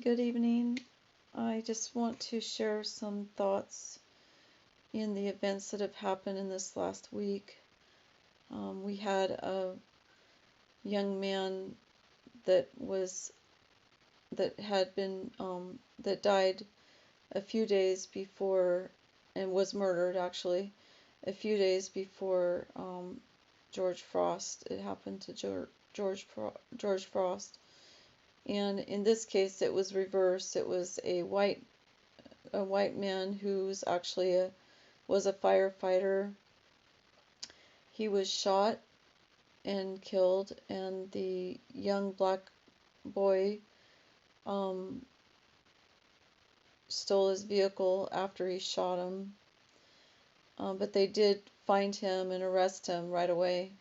Good evening. I just want to share some thoughts in the events that have happened in this last week. We had a young man that was that had been that died a few days before and was murdered actually a few days before George Frost. It happened to George Frost, and in this case it was reversed. It was a white man who's actually was a firefighter. He was shot and killed, and the young black boy um, stole his vehicle after he shot him. But they did find him and arrest him right away.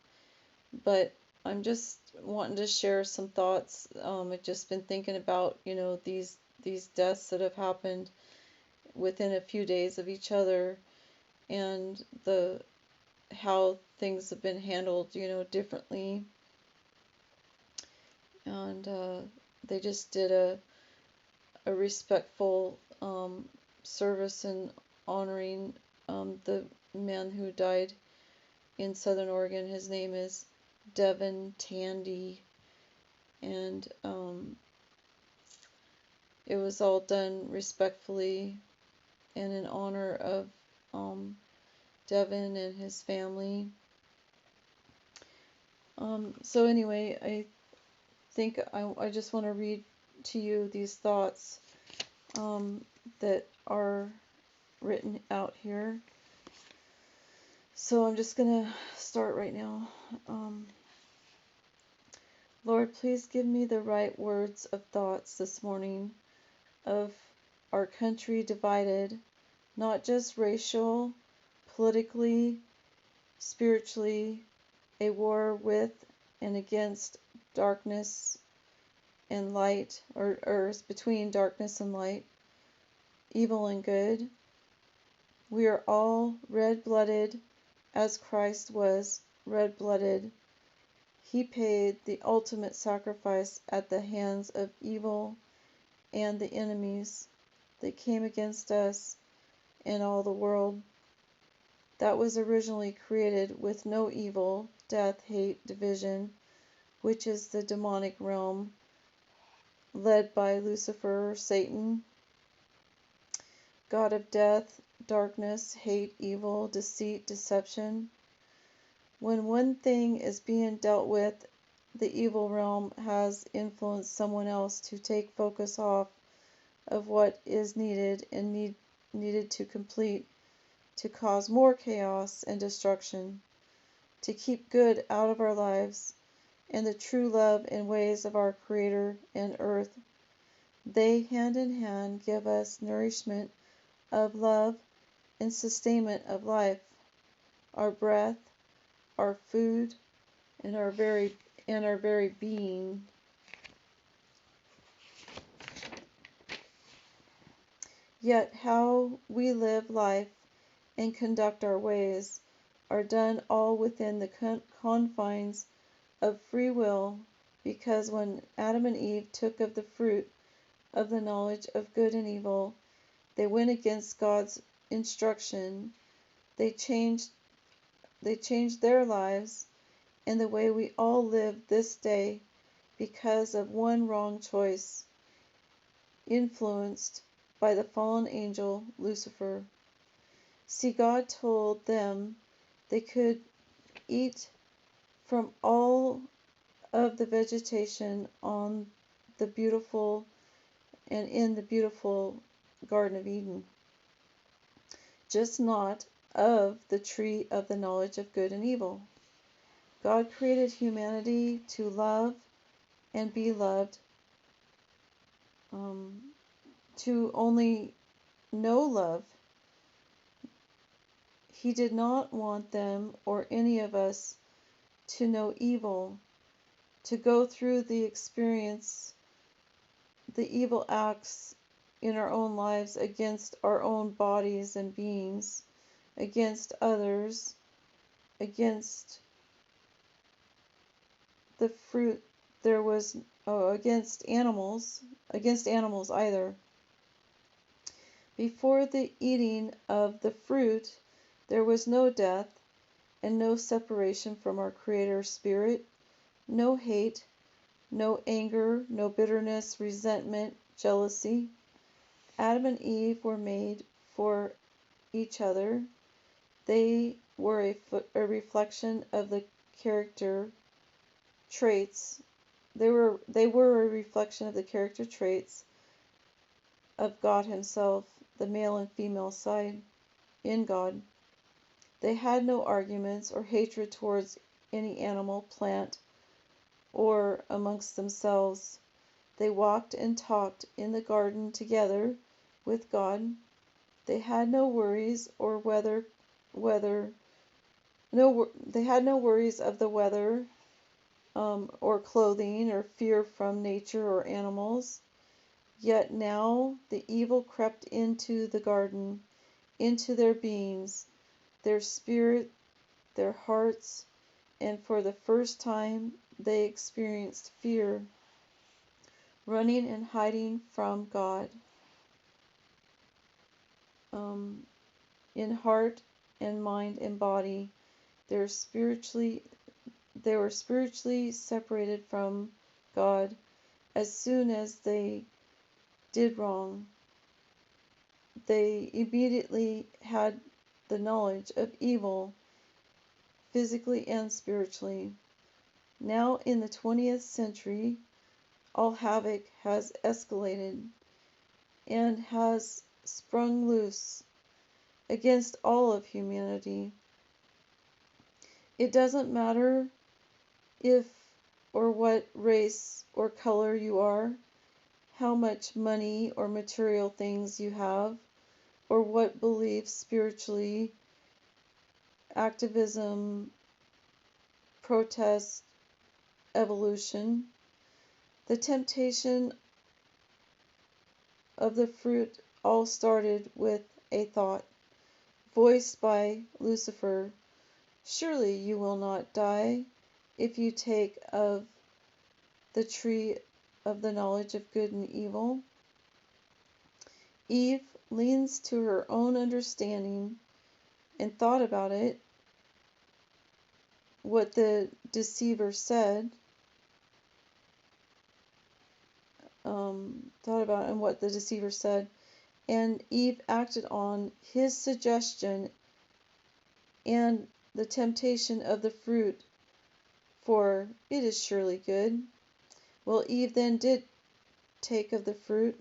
But I'm just wanting to share some thoughts. I've just been thinking about, these deaths that have happened within a few days of each other, and the how things have been handled, differently. And they just did a respectful service in honoring the man who died in Southern Oregon. His name is Devin, Tandy, and it was all done respectfully and in honor of Devin and his family. So anyway, I think I just want to read to you these thoughts that are written out here. So I'm just going to start right now. Lord, please give me the right words of thoughts this morning of our country divided, not just racial, politically, spiritually, a war with and against darkness and light, or between darkness and light, evil and good. We are all red-blooded, as Christ was red-blooded. He paid the ultimate sacrifice at the hands of evil and the enemies that came against us and all the world that was originally created with no evil, death, hate, division, which is the demonic realm led by Lucifer, Satan, God of death, darkness, hate, evil, deceit, deception. When one thing is being dealt with, the evil realm has influenced someone else to take focus off of what is needed and needed to complete, to cause more chaos and destruction, to keep good out of our lives and the true love and ways of our Creator and earth. They hand in hand give us nourishment of love and sustainment of life, our breath, our food, and our very being. Yet how we live life and conduct our ways are done all within the confines of free will, because when Adam and Eve took of the fruit of the knowledge of good and evil, they went against God's instruction. They changed their lives and the way we all live this day because of one wrong choice, influenced by the fallen angel Lucifer. See, God told them they could eat from all of the vegetation on the beautiful and in the beautiful Garden of Eden, just not of the tree of the knowledge of good and evil. God created humanity to love and be loved, to only know love. He did not want them or any of us to know evil, to go through the experience, the evil acts in our own lives against our own bodies and beings, against others, against the fruit there was, against animals, against animals either. Before the eating of the fruit, there was no death and no separation from our Creator's Spirit, no hate, no anger, no bitterness, resentment, jealousy. Adam and Eve were made for each other. They were a reflection of the character traits. They were a reflection of the character traits of God Himself, the male and female side in God. They had no arguments or hatred towards any animal, plant, or amongst themselves. They walked and talked in the garden together with God. They had no worries or they had no worries of the weather, or clothing, or fear from nature or animals. Yet now the evil crept into the garden, into their beings, their spirit, their hearts, and for the first time they experienced fear, running and hiding from God. In heart and mind and body, they were spiritually separated from God as soon as they did wrong. They immediately had the knowledge of evil, physically and spiritually. Now in the 20th century, all havoc has escalated and has sprung loose against all of humanity. It doesn't matter if or what race or color you are, how much money or material things you have, or what beliefs spiritually, activism, protest, evolution. The temptation of the fruit all started with a thought, voiced by Lucifer. Surely you will not die if you take of the tree of the knowledge of good and evil. Eve leans to her own understanding and thought about it, what the deceiver said, and Eve acted on his suggestion and the temptation of the fruit, for it is surely good. Well, Eve then did take of the fruit,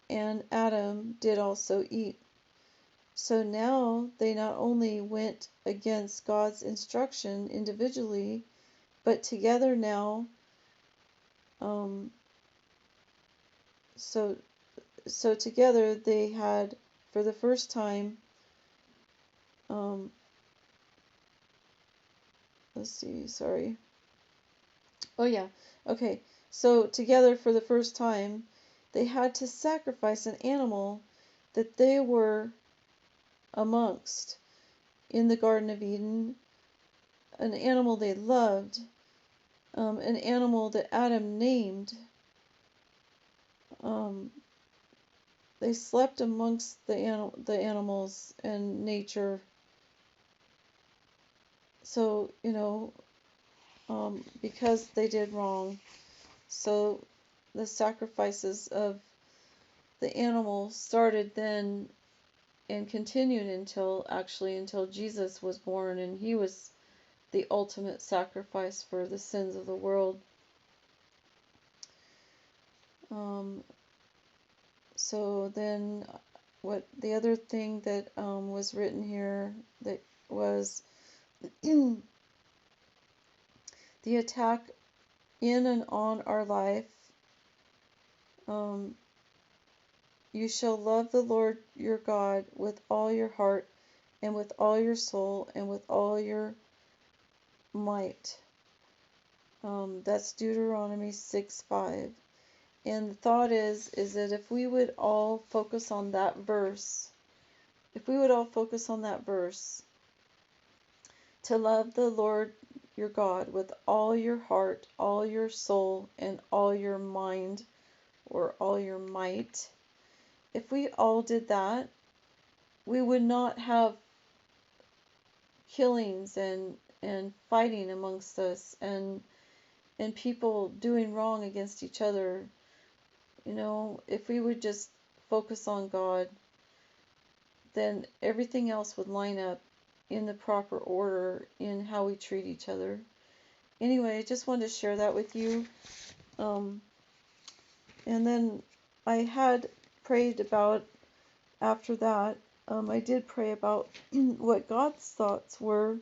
and Adam did also eat. So now they not only went against God's instruction individually, but together now. So together they had, for the first time, let's see, sorry. Oh yeah, okay. So together for the first time, they had to sacrifice an animal that they were amongst in the Garden of Eden, an animal they loved, an animal that Adam named. They slept amongst the animals and nature. So, because they did wrong. So the sacrifices of the animal started then and continued until Jesus was born, and he was the ultimate sacrifice for the sins of the world. So then what the other thing that was written here that was the attack in and on our life. You shall love the Lord your God with all your heart and with all your soul and with all your might. That's Deuteronomy 6:5. And the thought is that if we would all focus on that verse, to love the Lord your God with all your heart, all your soul, and all your mind, or all your might. If we all did that, we would not have killings and fighting amongst us and people doing wrong against each other. If we would just focus on God, then everything else would line up in the proper order in how we treat each other. Anyway, I just wanted to share that with you. And then I had prayed about, after that, I did pray about what God's thoughts were